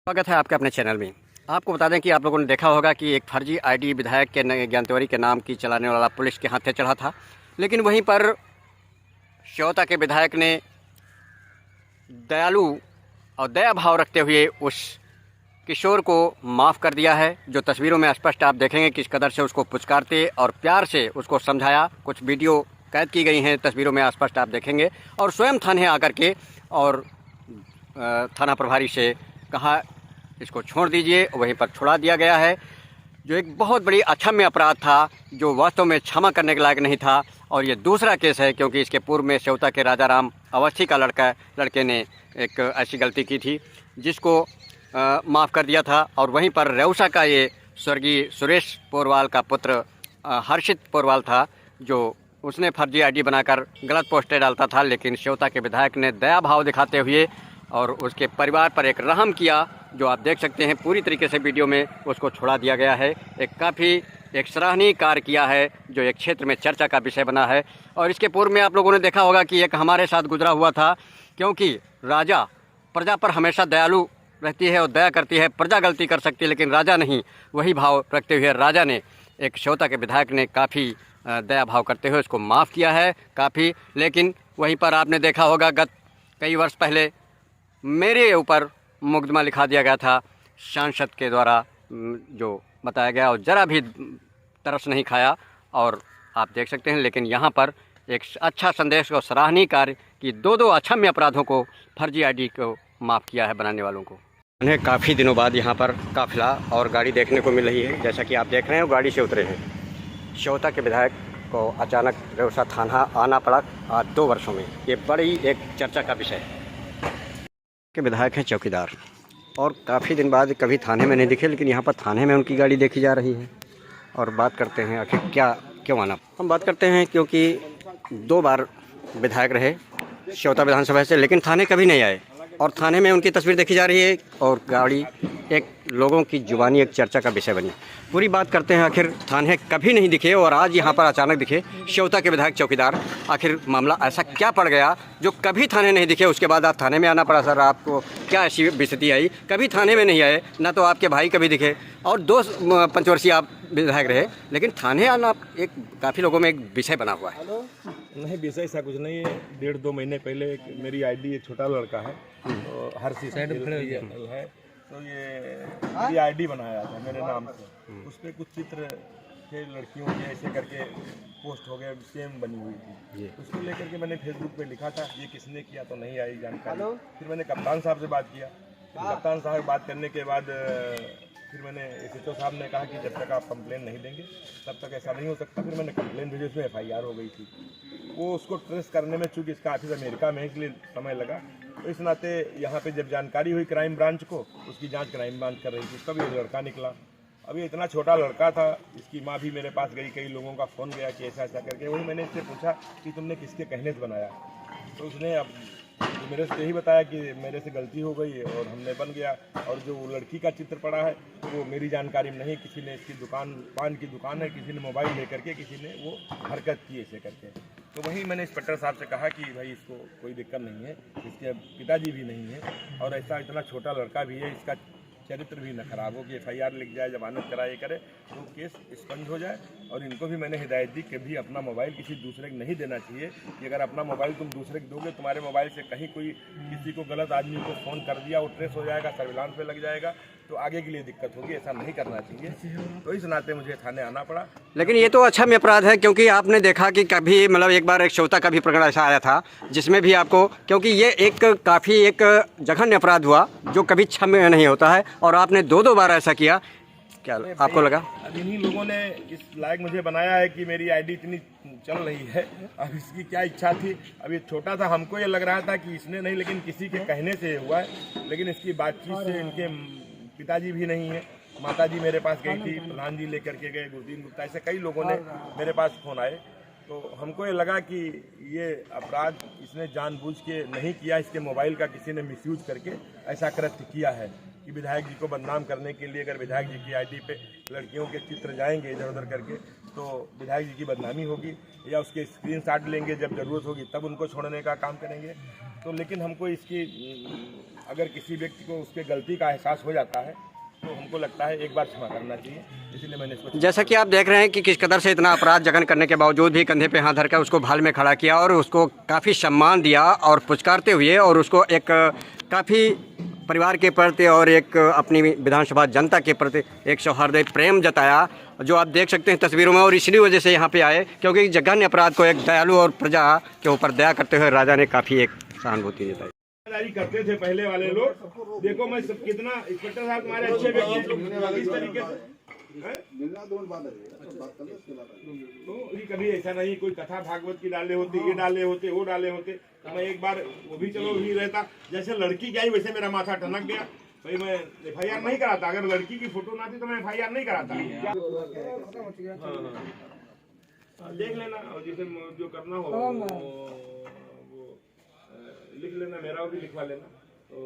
स्वागत है आपके अपने चैनल में। आपको बता दें कि आप लोगों ने देखा होगा कि एक फर्जी आईडी विधायक के ज्ञान तिवारी के नाम की चलाने वाला पुलिस के हाथे चढ़ा था, लेकिन वहीं पर श्योता के विधायक ने दयालु और दया भाव रखते हुए उस किशोर को माफ़ कर दिया है। जो तस्वीरों में स्पष्ट आप देखेंगे किस कदर से उसको पुचकारते और प्यार से उसको समझाया। कुछ वीडियो कैद की गई हैं, तस्वीरों में स्पष्ट आप देखेंगे। और स्वयं थाने आकर के और थाना प्रभारी से कहा इसको छोड़ दीजिए, वहीं पर छुड़ा दिया गया है। जो एक बहुत बड़ी अक्षम्य अपराध था, जो वास्तव में क्षमा करने के लायक नहीं था। और ये दूसरा केस है, क्योंकि इसके पूर्व में श्योता के राजाराम अवस्थी का लड़के ने एक ऐसी गलती की थी जिसको माफ़ कर दिया था। और वहीं पर रेउसा का ये स्वर्गीय सुरेश पोरवाल का पुत्र हर्षित पोरवाल था, जो उसने फर्जी आईडी बनाकर गलत पोस्टें डालता था, लेकिन श्योता के विधायक ने दया भाव दिखाते हुए और उसके परिवार पर एक रहम किया, जो आप देख सकते हैं पूरी तरीके से वीडियो में उसको छोड़ा दिया गया है। एक सराहनीय कार्य किया है, जो एक क्षेत्र में चर्चा का विषय बना है। और इसके पूर्व में आप लोगों ने देखा होगा कि एक हमारे साथ गुजरा हुआ था, क्योंकि राजा प्रजा पर हमेशा दयालु रहती है और दया करती है। प्रजा गलती कर सकती है लेकिन राजा नहीं। वही भाव रखते हुए राजा ने एक श्योता के विधायक ने काफ़ी दया भाव करते हुए उसको माफ़ किया है काफ़ी। लेकिन वहीं पर आपने देखा होगा गत कई वर्ष पहले मेरे ऊपर मुकदमा लिखा दिया गया था सांसद के द्वारा, जो बताया गया, और ज़रा भी तरस नहीं खाया। और आप देख सकते हैं, लेकिन यहाँ पर एक अच्छा संदेश और सराहनीय कार्य कि दो अक्षम्य अपराधों को, फर्जी आईडी को माफ़ किया है बनाने वालों को। उन्हें काफ़ी दिनों बाद यहाँ पर काफिला और गाड़ी देखने को मिल रही है। जैसा कि आप देख रहे हैं, वो गाड़ी से उतरे हैं। श्योता के विधायक को अचानक रेउसा थाना आना पड़ा आज 2 वर्षों में। ये बड़ी एक चर्चा का विषय है। के विधायक हैं चौकीदार, और काफ़ी दिन बाद कभी थाने में नहीं दिखे, लेकिन यहाँ पर थाने में उनकी गाड़ी देखी जा रही है। और बात करते हैं आखिर क्यों आना। हम बात करते हैं क्योंकि 2 बार विधायक रहे श्योता विधानसभा से, लेकिन थाने कभी नहीं आए। और थाने में उनकी तस्वीर देखी जा रही है और गाड़ी एक लोगों की जुबानी एक चर्चा का विषय बनी। पूरी बात करते हैं, आखिर थाने कभी नहीं दिखे और आज यहाँ पर अचानक दिखे श्योता के विधायक चौकीदार। आखिर मामला ऐसा क्या पड़ गया जो कभी थाने नहीं दिखे, उसके बाद आप थाने में आना पड़ा? सर, आपको क्या ऐसी स्थिति आई? कभी थाने में नहीं आए, ना तो आपके भाई कभी दिखे, और 2 पंचवर्षीय आप विधायक रहे, लेकिन थाने आना एक काफ़ी लोगों में एक विषय बना हुआ है। नहीं, विषय ऐसा कुछ नहीं है। 1.5-2 महीने पहले मेरी आईडी, एक छोटा लड़का है तो हर चीज है, तो ये मेरी आईडी बनाया था मेरे नाम से। उस पर कुछ चित्र थे लड़कियों के, ऐसे करके पोस्ट हो गए, सेम बनी हुई थी। उसको लेकर के मैंने फेसबुक पे लिखा था, ये किसने किया तो नहीं आई जानकारी। फिर मैंने कप्तान साहब से बात किया। कप्तान साहब से बात करने के बाद फिर मैंने एसएचओ साहब ने कहा कि जब तक आप कंप्लेन नहीं देंगे तब तक ऐसा नहीं हो सकता। फिर मैंने कंप्लेन भेजी, उसमें एफआईआर हो गई थी। वो उसको ट्रेस करने में, चूँकि इसका ऑफिस अमेरिका में है, इसलिए समय लगा। तो इस नाते यहाँ पे जब जानकारी हुई क्राइम ब्रांच को, उसकी जांच क्राइम ब्रांच कर रही थी, तब ये लड़का निकला। अब ये इतना छोटा लड़का था, इसकी माँ भी मेरे पास गई, कई लोगों का फ़ोन गया कि ऐसा ऐसा करके। वही मैंने इससे पूछा कि तुमने किसके कहने से बनाया, तो उसने अब मेरे से यही बताया कि मेरे से गलती हो गई और हमने बन गया। और जो लड़की का चित्र पड़ा है वो मेरी जानकारी में नहीं, किसी ने इसकी दुकान, पान की दुकान है, किसी ने मोबाइल लेकर के किसी ने वो हरकत की ऐसे करके। तो वहीं मैंने इंस्पेक्टर साहब से कहा कि भाई इसको कोई दिक्कत नहीं है, इसके पिताजी भी नहीं है और ऐसा इतना छोटा लड़का भी है, इसका चरित्र भी न खराब हो कि एफआईआर लिख जाए, जमानत कराए करे तो केस स्पंज हो जाए। और इनको भी मैंने हिदायत दी कि भी अपना मोबाइल किसी दूसरे को नहीं देना चाहिए, कि अगर अपना मोबाइल तुम दूसरे को दोगे, तुम्हारे मोबाइल से कहीं कोई किसी को गलत आदमी को फ़ोन कर दिया, वो ट्रेस हो जाएगा, सर्विलांस पे लग जाएगा, तो आगे के लिए दिक्कत होगी। ऐसा नहीं करना चाहिए। तो इस नाते मुझे थाने आना पड़ा। लेकिन ये तो अच्छा में अपराध है, क्योंकि आपने देखा कि कभी मतलब एक बार एक श्योता का भी प्रकरण ऐसा आया था जिसमें भी आपको, क्योंकि ये एक काफ़ी एक जघन्य अपराध हुआ जो कभी क्षम्य नहीं होता है, और आपने 2 बार ऐसा किया। क्या आपको लगा? अब इन्हीं लोगों ने इस लायक मुझे बनाया है कि मेरी आईडी इतनी चल रही है। अब इसकी क्या इच्छा थी? अब ये छोटा था, हमको ये लग रहा था कि इसने नहीं, लेकिन किसी के कहने से हुआ है। लेकिन इसकी बातचीत से इनके पिताजी भी नहीं है, माताजी मेरे पास गई थी, प्रधान जी लेकर के गए, गुरदीन गुप्ता, ऐसे कई लोगों ने मेरे पास फ़ोन आए। तो हमको ये लगा कि ये अपराध इसने जानबूझ के नहीं किया, इसके मोबाइल का किसी ने मिसयूज करके ऐसा कृत्य किया है कि विधायक जी को बदनाम करने के लिए। अगर विधायक जी की आईडी पे लड़कियों के चित्र जाएंगे इधर उधर करके, तो विधायक जी की बदनामी होगी, या उसके स्क्रीनशॉट लेंगे, जब ज़रूरत होगी तब उनको छोड़ने का काम करेंगे। तो लेकिन हमको इसकी अगर किसी व्यक्ति को उसके गलती का एहसास हो जाता है तो हमको लगता है एक बार क्षमा करना चाहिए, इसीलिए मैंने इसको। जैसा कि आप देख रहे हैं कि किस कदर से इतना अपराध जघन करने के बावजूद भी कंधे पे हाथ धरकर उसको भाल में खड़ा किया और उसको काफ़ी सम्मान दिया और पुचकारते हुए और उसको एक काफ़ी परिवार के प्रति और एक अपनी विधानसभा जनता के प्रति एक सौहार्द प्रेम जताया, जो आप देख सकते हैं तस्वीरों में। और इसी वजह से यहाँ पे आए क्योंकि जघन्य अपराध को एक दयालु और प्रजा के ऊपर दया करते हुए राजा ने काफ़ी एक सहानुभूति जताई करते थे पहले वाले लोग। देखो मैं सब कितना इंस्पेक्टर साहब तुम्हारे अच्छे व्यक्ति इस तरीके से तो कभी ऐसा नहीं कोई कथा भागवत की डाले होते, ये डाले होते, वो डाले होते, तो मैं एक बार वो भी चलो नहीं रहता। जैसे लड़की की आई वैसे मेरा माथा टनक गया, भाई मैं FIR नहीं कराता। अगर लड़की की फोटो ना थी तो मैं FIR नहीं कराता। देख लेना और जैसे जो करना हो लिख लेना, मेरा भी लिखवा लेना। तो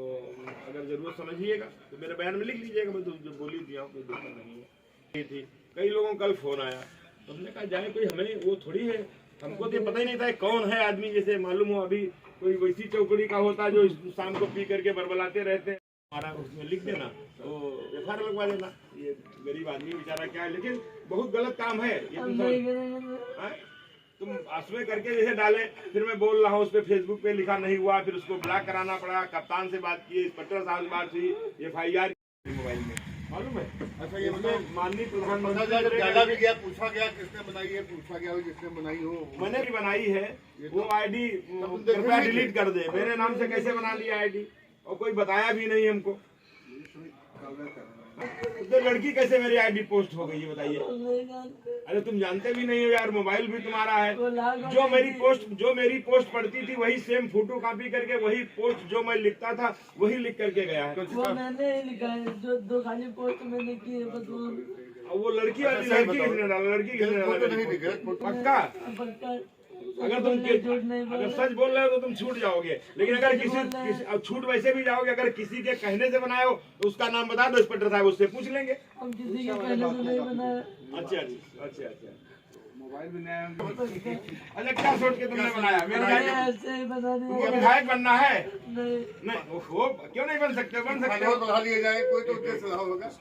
अगर जरूरत समझिएगा तो मेरे बयान में लिख लीजिएगा, मैं तो जो बोली दिया हूँ कोई दिक्कत नहीं है। थी कई लोगों का कल फोन आया तो हमने कहा जाए कोई हमें वो थोड़ी है, हमको तो पता ही नहीं था कौन है आदमी। जैसे मालूम हो अभी कोई वैसी चौकड़ी का होता जो शाम को पी करके बरबलाते रहते हैं, हमारा उसमें लिख देना तो FIR लगवा देना। ये गरीब आदमी बेचारा क्या है, लेकिन बहुत गलत काम है ये। तुम आश्रय करके जैसे डाले, फिर मैं बोल रहा हूँ उस पर फेसबुक पे लिखा नहीं हुआ, फिर उसको ब्लॉक कराना पड़ा। कप्तान से बात की, इंस्पेक्टर साहब से बात हुई, FIR मोबाइल में मालूम है। अच्छा ये माननीय प्रधानमंत्री गया पूछा गया किसने बनाई है, पूछा गया जिसने बनाई हो। मैंने भी बनाई है, वो ID कृपया डिलीट कर दे। मेरे नाम से कैसे बना लिया ID और कोई बताया भी नहीं हमको। तो लड़की कैसे मेरी ID पोस्ट हो गई ये बताइए। अरे तुम जानते भी नहीं हो यार, मोबाइल भी तुम्हारा है। जो मेरी पोस्ट पढ़ती थी वही सेम फोटो कॉपी करके वही पोस्ट जो मैं लिखता था वही लिख करके गया है। वो मैंने लिखा है, जो दो खाली पोस्ट मैंने की है बस वो लड़की वाली लड़की किसने डाला, लड़की किसने डाला पक्का। अगर तुम अगर सच बोल रहे हो तो तुम छूट जाओगे, लेकिन अगर किसी छूट वैसे भी जाओगे अगर किसी के कहने से बनाए हो तो उसका नाम बता दो, इंस्पेक्टर साहब उससे पूछ लेंगे। हम किसी के कहने से नहीं बनाया। अच्छा मोबाइल भी नया। अच्छा क्या सोच के तुमने बनाया? मेरा विधायक बनना है? नहीं वो क्यों नहीं बन सकते, बन सकते हो। बढ़ा लिए जाए कोई तो उद्देश्य होगा।